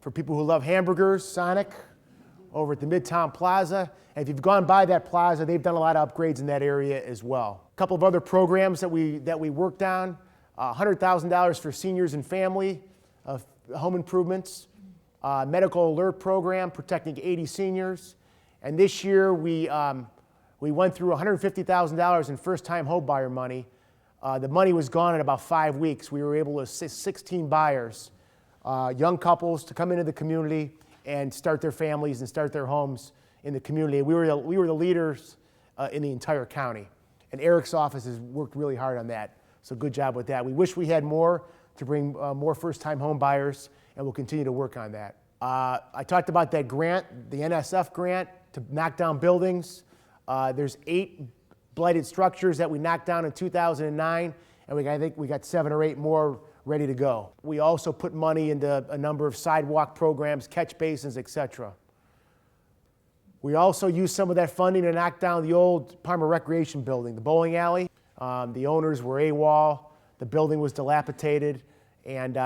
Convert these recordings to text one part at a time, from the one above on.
For people who love hamburgers, Sonic, over at the Midtown Plaza. And if you've gone by that plaza, they've done a lot of upgrades in that area as well. A couple of other programs that we worked on, $100,000 for seniors and family, home improvements, medical alert program protecting 80 seniors. And this year we went through $150,000 in first-time home buyer money. The money was gone in about 5 weeks. We were able to assist 16 buyers, young couples, to come into the community and start their families and start their homes in the community. We were the leaders in the entire county. And Eric's office has worked really hard on that. So good job with that. We wish we had more to bring more first-time home buyers, and we'll continue to work on that. I talked about that grant, the NSF grant to knock down buildings. There's 8 blighted structures that we knocked down in 2009, and I think we got 7 or 8 more ready to go. We also put money into a number of sidewalk programs, catch basins, etc. We also used some of that funding to knock down the old Parma Recreation building, the bowling alley. The owners were AWOL, the building was dilapidated, and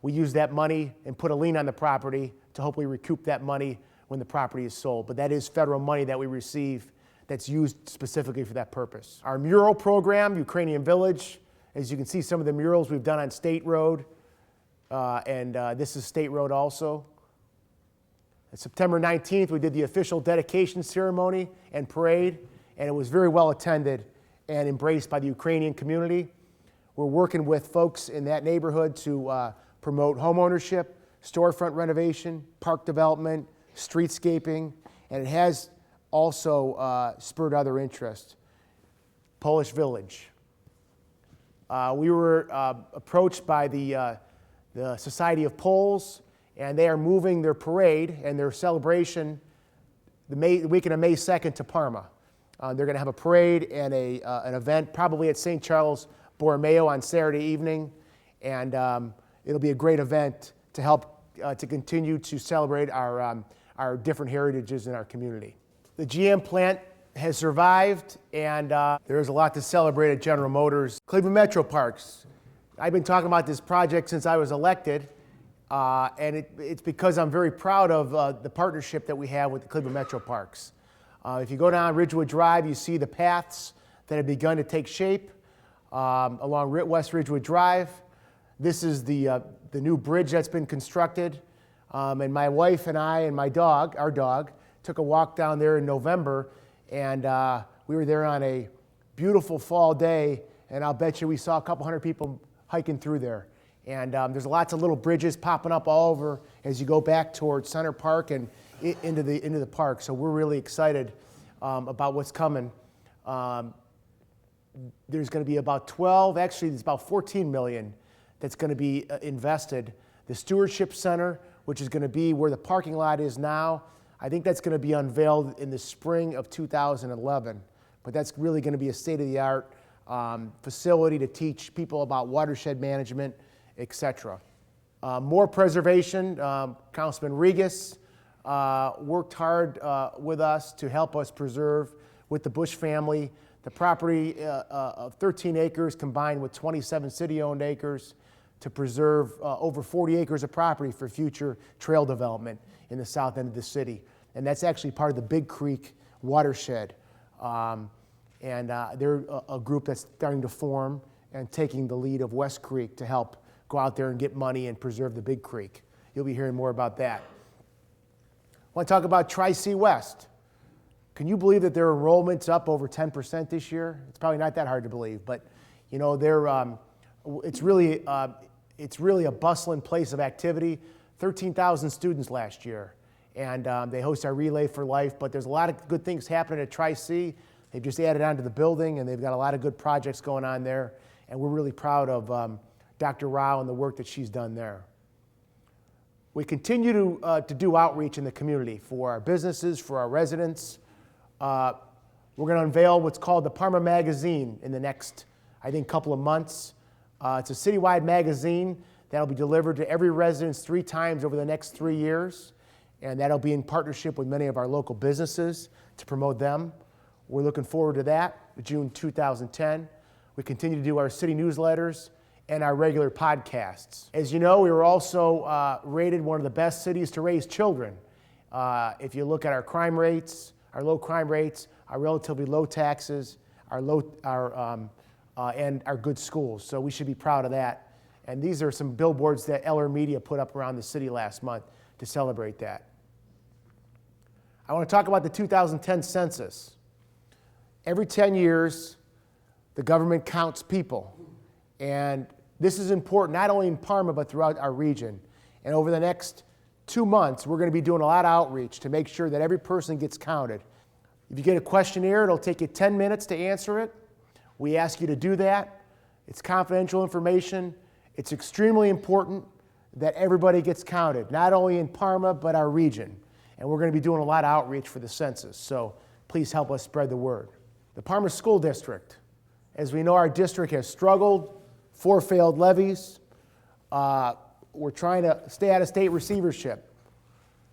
we used that money and put a lien on the property to hopefully recoup that money when the property is sold. But that is federal money that we receive that's used specifically for that purpose. Our mural program, Ukrainian Village, as you can see some of the murals we've done on State Road, and this is State Road also. On September 19th, we did the official dedication ceremony and parade, and it was very well attended and embraced by the Ukrainian community. We're working with folks in that neighborhood to promote homeownership, storefront renovation, park development, streetscaping, and it has also spurred other interest. Polish Village. We were approached by the Society of Poles, and they are moving their parade and their celebration the weekend of May 2nd to Parma. They're going to have a parade and an event probably at St. Charles Borromeo on Saturday evening, and it'll be a great event to help to continue to celebrate our different heritages in our community. The GM plant has survived, and there is a lot to celebrate at General Motors. Cleveland Metro Parks. I've been talking about this project since I was elected, and it's because I'm very proud of the partnership that we have with the Cleveland Metro Parks. If you go down Ridgewood Drive, you see the paths that have begun to take shape along West Ridgewood Drive. This is the new bridge that's been constructed, and my wife and I and our dog, took a walk down there in November, and we were there on a beautiful fall day, and I'll bet you we saw a couple hundred people hiking through there. And there's lots of little bridges popping up all over as you go back towards Center Park and into the park. So we're really excited about what's coming. There's going to be about 12, actually there's about 14 million that's going to be invested. The Stewardship Center, which is going to be where the parking lot is now, I think that's going to be unveiled in the spring of 2011. But that's really going to be a state-of-the-art facility to teach people about watershed management, etc. More preservation. Councilman Regas worked hard with us to help us preserve, with the Bush family, the property of 13 acres combined with 27 city-owned acres to preserve over 40 acres of property for future trail development in the south end of the city. And that's actually part of the Big Creek watershed. And they're a group that's starting to form and taking the lead of West Creek to help go out there and get money and preserve the Big Creek. You'll be hearing more about that. I want to talk about Tri-C West. Can you believe that their enrollment's up over 10% this year? It's probably not that hard to believe, but you know, it's really a bustling place of activity. 13,000 students last year, and they host our Relay for Life, but there's a lot of good things happening at Tri-C. They've just added on to the building, and they've got a lot of good projects going on there, and we're really proud of Dr. Rao and the work that she's done there. We continue to do outreach in the community for our businesses, for our residents. We're going to unveil what's called the Parma Magazine in the next, I think, couple of months. It's a citywide magazine that'll be delivered to every residence 3 times over the next 3 years, and that'll be in partnership with many of our local businesses to promote them. We're looking forward to that, June 2010. We continue to do our city newsletters and our regular podcasts. As you know, we were also rated one of the best cities to raise children. If you look at our crime rates, our low crime rates, our relatively low taxes, and our good schools. So we should be proud of that. And these are some billboards that Eller Media put up around the city last month to celebrate that. I want to talk about the 2010 census. Every 10 years, the government counts people. And this is important, not only in Parma, but throughout our region. And over the next 2 months, we're going to be doing a lot of outreach to make sure that every person gets counted. If you get a questionnaire, it'll take you 10 minutes to answer it. We ask you to do that. It's confidential information. It's extremely important that everybody gets counted, not only in Parma, but our region. And we're going to be doing a lot of outreach for the census, so please help us spread the word. The Parma School District. As we know, our district has struggled, 4 failed levies. We're trying to stay out of state receivership.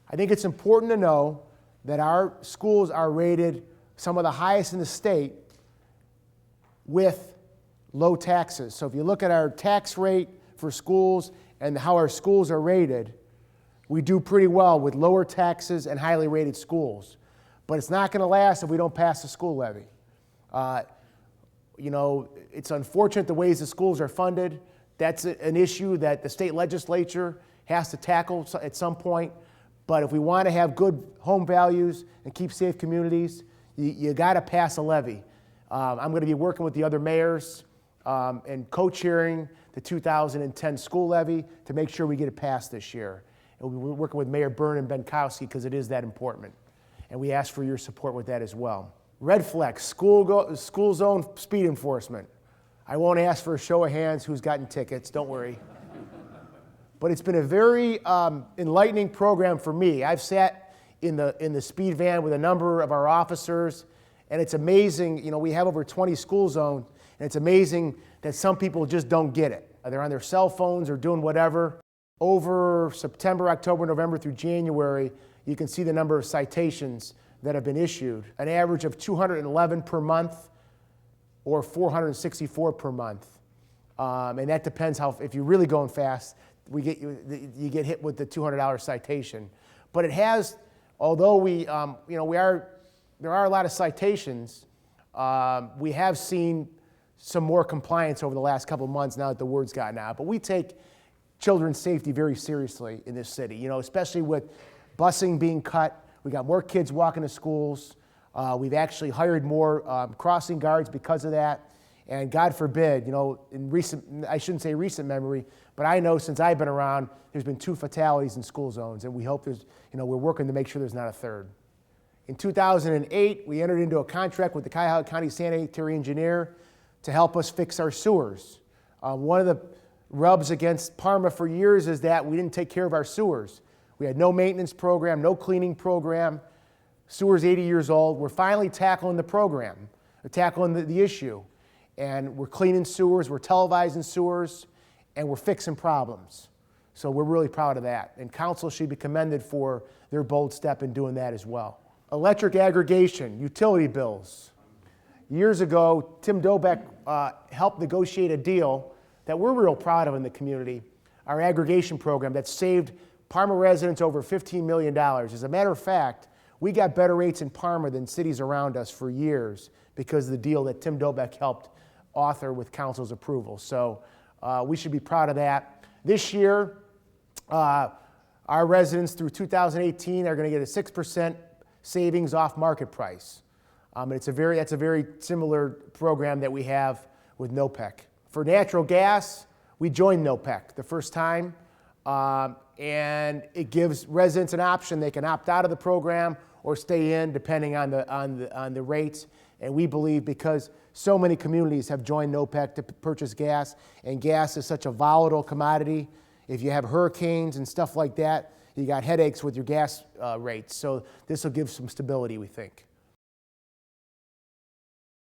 I think it's important to know that our schools are rated some of the highest in the state with low taxes. So if you look at our tax rate for schools and how our schools are rated, we do pretty well with lower taxes and highly rated schools. But it's not going to last if we don't pass the school levy. It's unfortunate the ways the schools are funded. That's an issue that the state legislature has to tackle at some point. But if we want to have good home values and keep safe communities, you got to pass a levy. I'm going to be working with the other mayors and co-chairing the 2010 school levy to make sure we get it passed this year. And we're working with Mayor Byrne and Benkowski because it is that important. And we ask for your support with that as well. Red flex, school zone speed enforcement. I won't ask for a show of hands who's gotten tickets, don't worry. But it's been a very enlightening program for me. I've sat in the speed van with a number of our officers, and it's amazing. We have over 20 school zones, and it's amazing that some people just don't get it. They're on their cell phones or doing whatever. Over September, October, November through January, you can see the number of citations that have been issued, an average of 211 per month or 464 per month. And that depends if you're really going fast, you get hit with the $200 citation. But it has, although there are a lot of citations, we have seen some more compliance over the last couple of months now that the word's gotten out. But we take children's safety very seriously in this city, especially with busing being cut. We got more kids walking to schools. We've actually hired more crossing guards because of that. And God forbid, I shouldn't say recent memory, but I know since I've been around, there's been 2 fatalities in school zones, and we hope we're working to make sure there's not a third. In 2008, we entered into a contract with the Cuyahoga County Sanitary Engineer to help us fix our sewers. One of the rubs against Parma for years is that we didn't take care of our sewers. We had no maintenance program, no cleaning program. Sewer's 80 years old. We're finally tackling the program, tackling the issue. And we're cleaning sewers, we're televising sewers, and we're fixing problems. So we're really proud of that. And council should be commended for their bold step in doing that as well. Electric aggregation, utility bills. Years ago, Tim Dobek helped negotiate a deal that we're real proud of in the community, our aggregation program that saved Parma residents over $15 million. As a matter of fact, we got better rates in Parma than cities around us for years because of the deal that Tim Dobek helped author with council's approval. So we should be proud of that. This year, our residents through 2018 are going to get a 6% savings off market price. That's a very similar program that we have with NOPEC. For natural gas, we joined NOPEC the first time, and it gives residents an option. They can opt out of the program or stay in depending on the rates. And we believe because so many communities have joined NOPEC to purchase gas, and gas is such a volatile commodity. If you have hurricanes and stuff like that, you got headaches with your gas rates. So this will give some stability, we think.